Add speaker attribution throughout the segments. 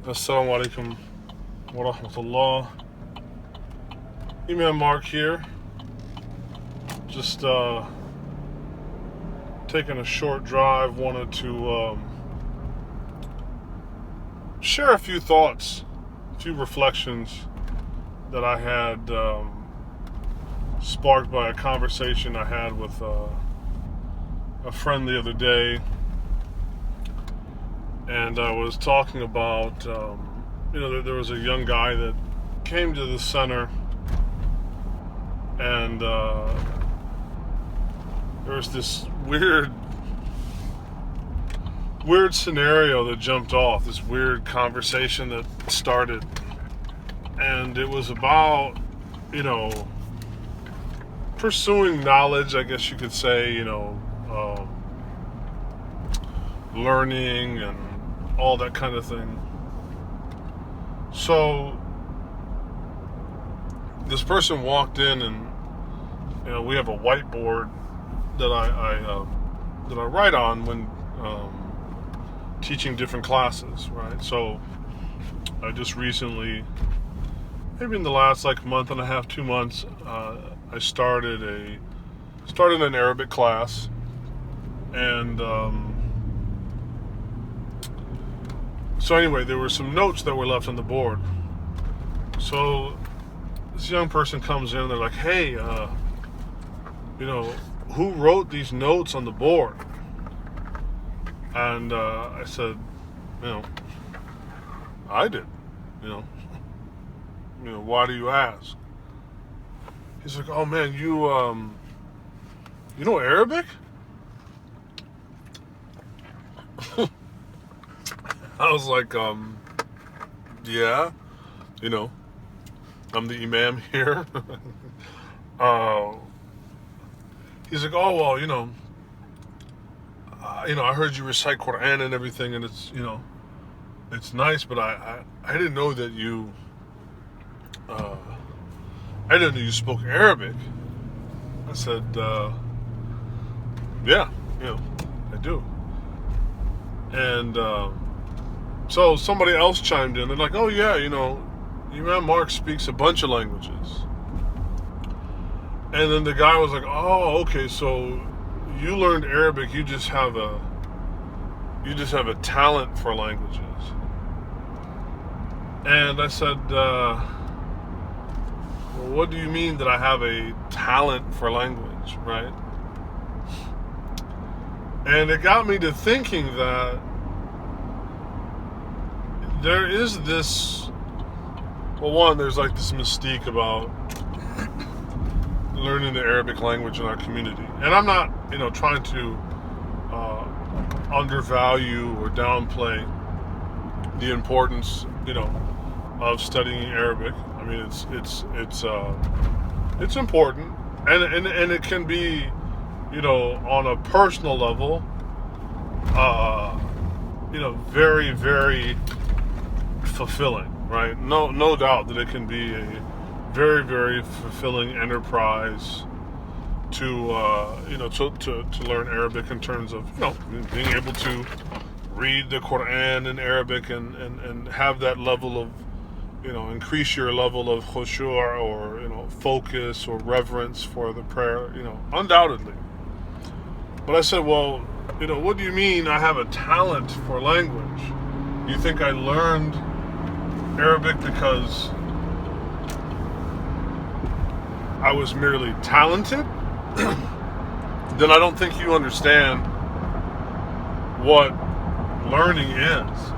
Speaker 1: Assalamu alaikum wa rahmatullah. Imam Marc here. Just taking a short drive. Wanted to share a few thoughts, a few reflections that I had sparked by a conversation I had with a friend the other day. And I was talking about, there was a young guy that came to the center, and there was this weird scenario that jumped off, this weird conversation that started. And it was about, pursuing knowledge, I guess you could say, learning and all that kind of thing. So this person walked in, and we have a whiteboard that I write on when teaching different classes, right? So I just recently, maybe in the last month and a half, 2 months, I started an Arabic class, and so anyway, there were some notes that were left on the board. So this young person comes in, they're like, hey, who wrote these notes on the board? And I said, I did. Why do you ask? He's like, oh man, you know Arabic? I was like, yeah, I'm the imam here. He's like, oh, well, I heard you recite Qur'an and everything, and it's nice, but I didn't know that I didn't know you spoke Arabic. I said, yeah, I do. And so somebody else chimed in. They're like, oh yeah, Imam Marc speaks a bunch of languages. And then the guy was like, oh, okay, so you learned Arabic, you just have a talent for languages. And I said, well, what do you mean that I have a talent for language, right? And it got me to thinking that there is this, there's this mystique about learning the Arabic language in our community. And I'm not, trying to undervalue or downplay the importance, of studying Arabic. I mean, it's important, and it can be, on a personal level, very, very fulfilling, right? No doubt that it can be a very, very fulfilling enterprise to learn Arabic, in terms of being able to read the Qur'an in Arabic and have that level of increase your level of khushu' or focus or reverence for the prayer, undoubtedly. But I said, well, what do you mean I have a talent for language? You think I learned Arabic because I was merely talented? Then I don't think you understand what learning is.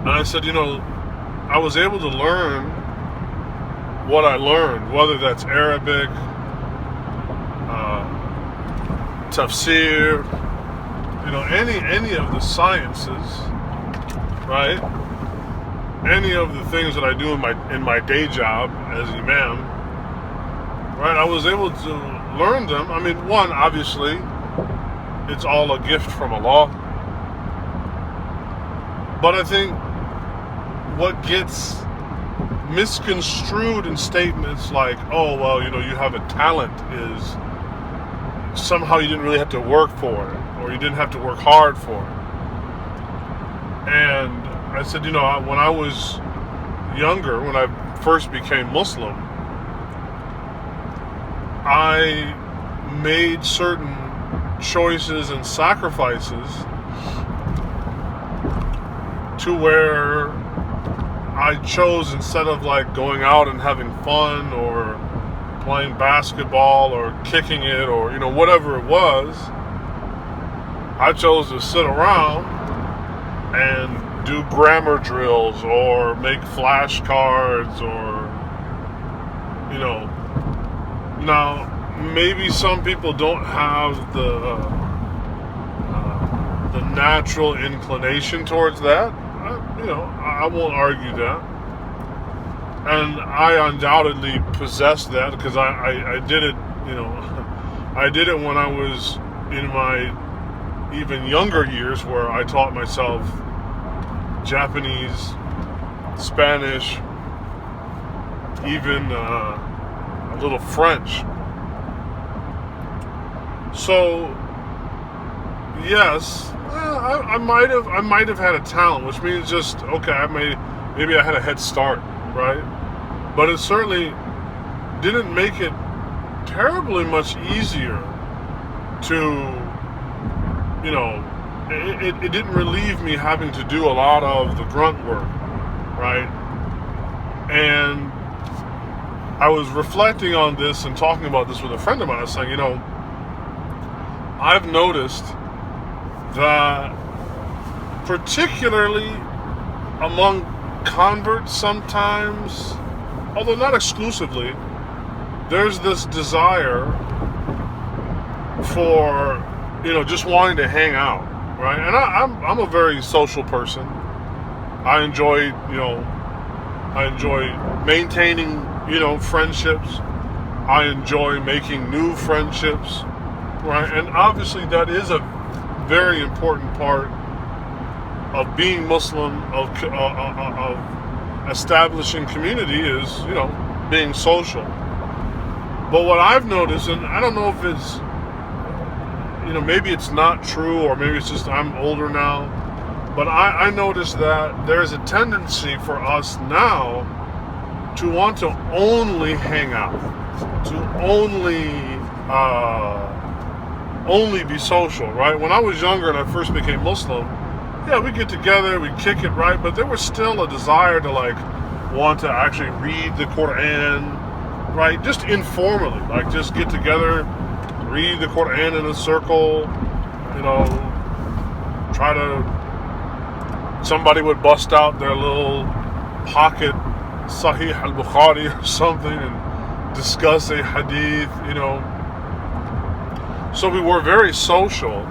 Speaker 1: And I said, I was able to learn what I learned, whether that's Arabic, tafsir, any of the sciences, right? Any of the things that I do in my day job as imam, right? I was able to learn them. I mean, one, obviously, it's all a gift from Allah. But I think what gets misconstrued in statements like, oh, well, you have a talent, is somehow you didn't really have to work for it, or you didn't have to work hard for it. And I said, when I was younger, when I first became Muslim, I made certain choices and sacrifices to where I chose, instead of like going out and having fun or playing basketball or kicking it or whatever it was, I chose to sit around and do grammar drills or make flashcards or now maybe some people don't have the natural inclination towards that. I won't argue that, and I undoubtedly possess that because I did it. I did it when I was in my even younger years, where I taught myself Japanese, Spanish, even a little French. So yes, I might have had a talent, which means just okay. Maybe I had a head start, right? But it certainly didn't make it terribly much easier to, it didn't relieve me having to do a lot of the grunt work, right? And I was reflecting on this and talking about this with a friend of mine. I was saying, I've noticed that particularly among converts sometimes, although not exclusively, there's this desire for, just wanting to hang out, right? And I'm a very social person. I enjoy maintaining, friendships. I enjoy making new friendships, right? And obviously that is a very important part of being Muslim, of establishing community, is being social. But what I've noticed, and I don't know if it's maybe it's not true, or maybe it's just I'm older now, but I noticed that there's a tendency for us now to want to only hang out, to only be social, right? When I was younger and I first became Muslim, yeah, we get together, we kick it, right? But there was still a desire to want to actually read the Qur'an, right? Just informally, just get together, read the Qur'an in a circle, try to, somebody would bust out their little pocket Sahih al-Bukhari or something and discuss a hadith, So we were very social,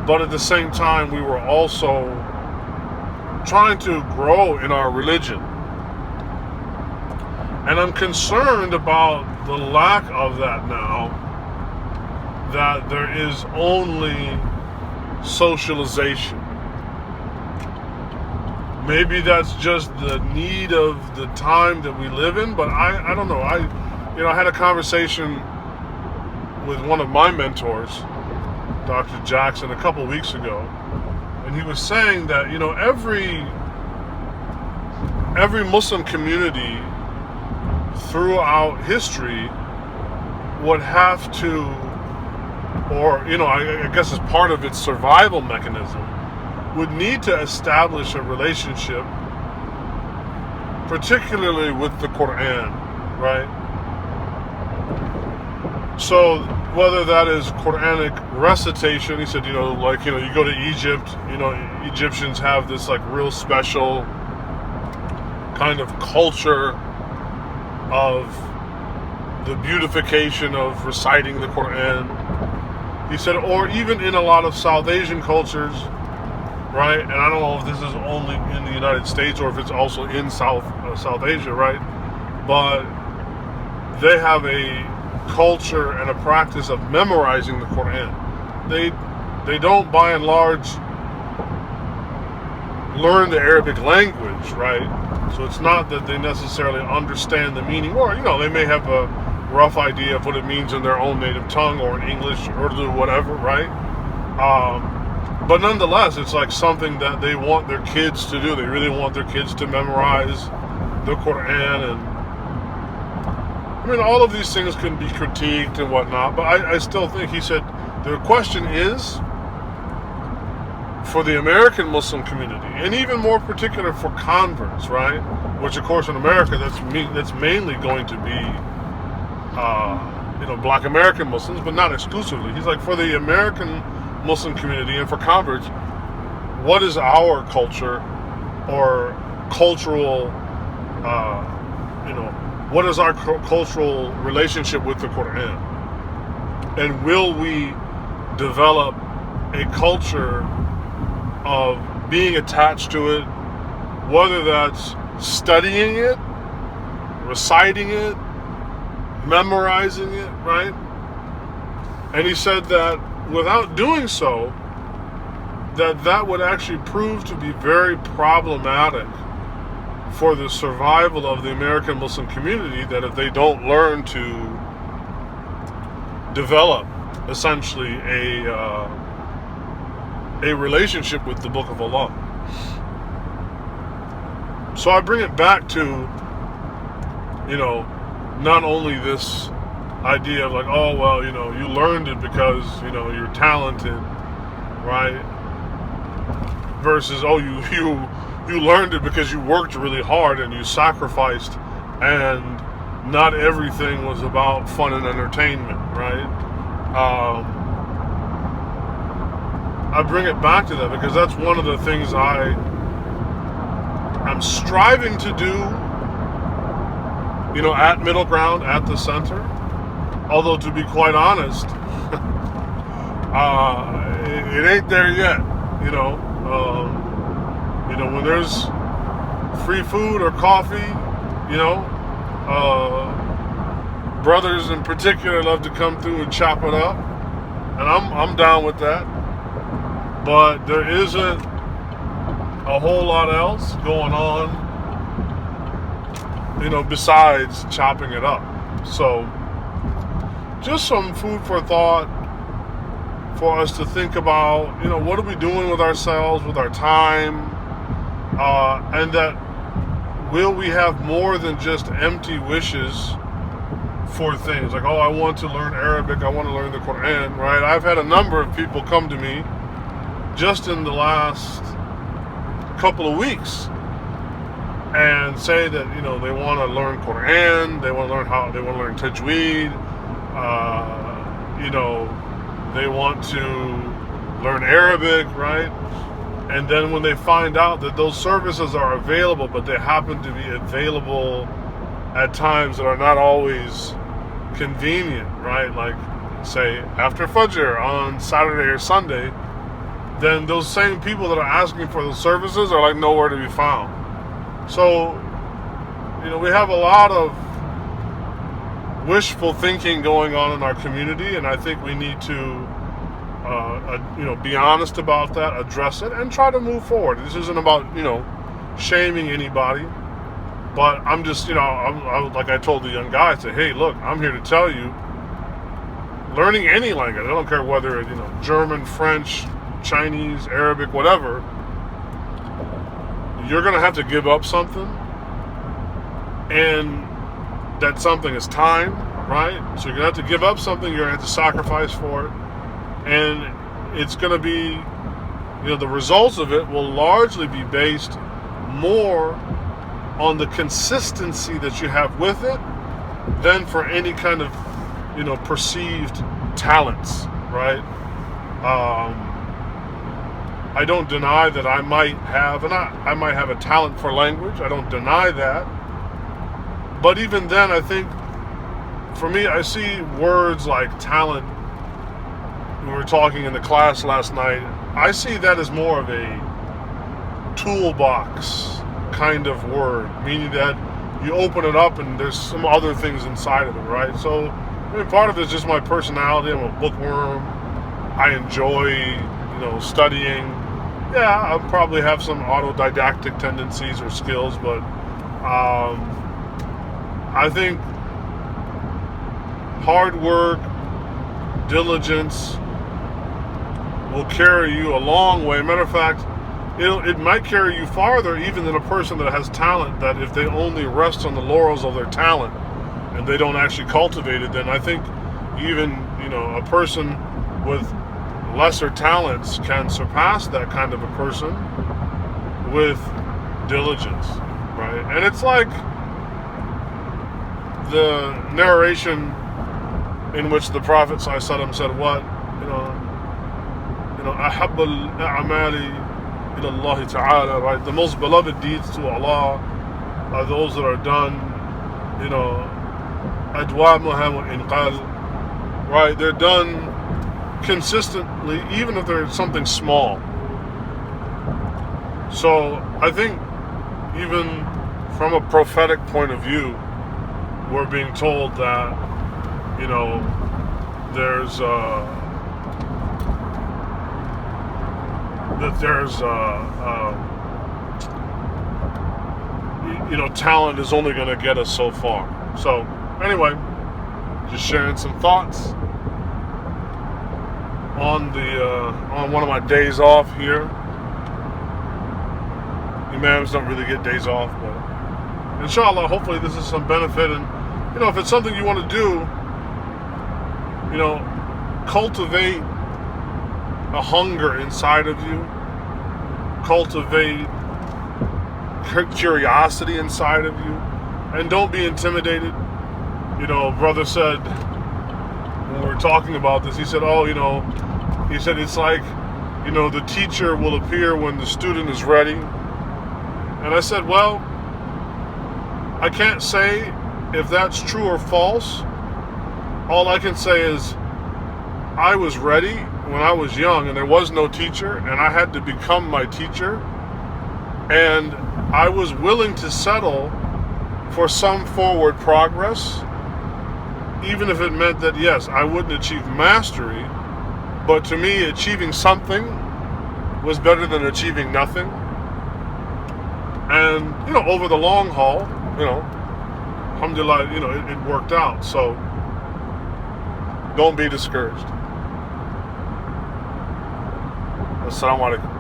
Speaker 1: but at the same time we were also trying to grow in our religion. And I'm concerned about the lack of that now, that there is only socialization. Maybe that's just the need of the time that we live in, but I don't know. I had a conversation with one of my mentors, Dr. Jackson, a couple weeks ago, and he was saying that every Muslim community throughout history would have to, or I guess as part of its survival mechanism, would need to establish a relationship, particularly with the Qur'an, right? So whether that is Quranic recitation, he said, you go to Egypt, Egyptians have this real special kind of culture of the beautification of reciting the Qur'an. He said, or even in a lot of South Asian cultures, right? And I don't know if this is only in the United States or if it's also in South Asia, right? But they have a culture and a practice of memorizing the Qur'an. They don't, by and large, learn the Arabic language, right? So it's not that they necessarily understand the meaning, or they may have a rough idea of what it means in their own native tongue, or in English, Urdu, whatever, right? But nonetheless, it's like something that they want their kids to do. They really want their kids to memorize the Qur'an. And I mean, all of these things can be critiqued and whatnot, but I still think, he said, the question is, for the American Muslim community, and even more particular for converts, right? Which, of course, in America, that's mainly going to be, Black American Muslims, but not exclusively. He's like, for the American Muslim community and for converts, what is our culture or cultural, what is our cultural relationship with the Quran? And will we develop a culture of being attached to it, whether that's studying it, reciting it, memorizing it, right? And he said that without doing so, that would actually prove to be very problematic for the survival of the American Muslim community, that if they don't learn to develop essentially a relationship with the Book of Allah. So I bring it back to, not only this idea of like, oh, well, you learned it because, you're talented, right? Versus, oh, you learned it because you worked really hard and you sacrificed, and not everything was about fun and entertainment, right? I bring it back to that because that's one of the things I'm striving to do, at middle ground, at the center. Although, to be quite honest, it ain't there yet, when there's free food or coffee, brothers in particular love to come through and chop it up, and I'm down with that. But there isn't a whole lot else going on, besides chopping it up. So, just some food for thought for us to think about, what are we doing with ourselves, with our time, and that will we have more than just empty wishes for things like, oh, I want to learn Arabic, I want to learn the Quran, right? I've had a number of people come to me just in the last couple of weeks and say that, they want to learn Quran, they want to learn Tajweed, they want to learn Arabic, right? And then when they find out that those services are available, but they happen to be available at times that are not always convenient, right? Like, say, after Fajr on Saturday or Sunday, then those same people that are asking for the services are like nowhere to be found. So, we have a lot of wishful thinking going on in our community, and I think we need to, be honest about that, address it, and try to move forward. This isn't about, shaming anybody, but I'm just, like I told the young guy, I said, hey, look, I'm here to tell you, learning any language, I don't care whether it's, German, French, Chinese, Arabic, whatever, you're going to have to give up something, and that something is time, right? So you're going to have to give up something, you're going to have to sacrifice for it, and it's going to be, the results of it will largely be based more on the consistency that you have with it than for any kind of, perceived talents, right? I don't deny that I might have a talent for language. I don't deny that. But even then, I think, for me, I see words like talent. We were talking in the class last night. I see that as more of a toolbox kind of word, meaning that you open it up and there's some other things inside of it, right? So, part of it is just my personality. I'm a bookworm. I enjoy, studying. Yeah, I'll probably have some autodidactic tendencies or skills, but I think hard work, diligence, will carry you a long way. Matter of fact, it might carry you farther even than a person that has talent, that if they only rest on the laurels of their talent and they don't actually cultivate it, then I think even, a person with lesser talents can surpass that kind of a person with diligence, right? And it's like the narration in which the Prophet ﷺ said, what? أحب الأعمال إلى الله تعالى, right? The most beloved deeds to Allah are those that are done, أدوامها وإن قل, right? They're done consistently, even if they're something small. So I think even from a prophetic point of view, we're being told that, there's talent is only going to get us so far. So anyway, just sharing some thoughts on one of my days off here. Imams don't really get days off, but inshallah, hopefully this is some benefit. And if it's something you want to do, cultivate a hunger inside of you, cultivate curiosity inside of you, and don't be intimidated. Brother said, when we were talking about this, he said, he said it's like, the teacher will appear when the student is ready. And I said, well, I can't say if that's true or false. All I can say is I was ready when I was young and there was no teacher, and I had to become my teacher, and I was willing to settle for some forward progress, even if it meant that, yes, I wouldn't achieve mastery, but to me, achieving something was better than achieving nothing. And, over the long haul, alhamdulillah, it worked out. So don't be discouraged. Assalamu alaikum.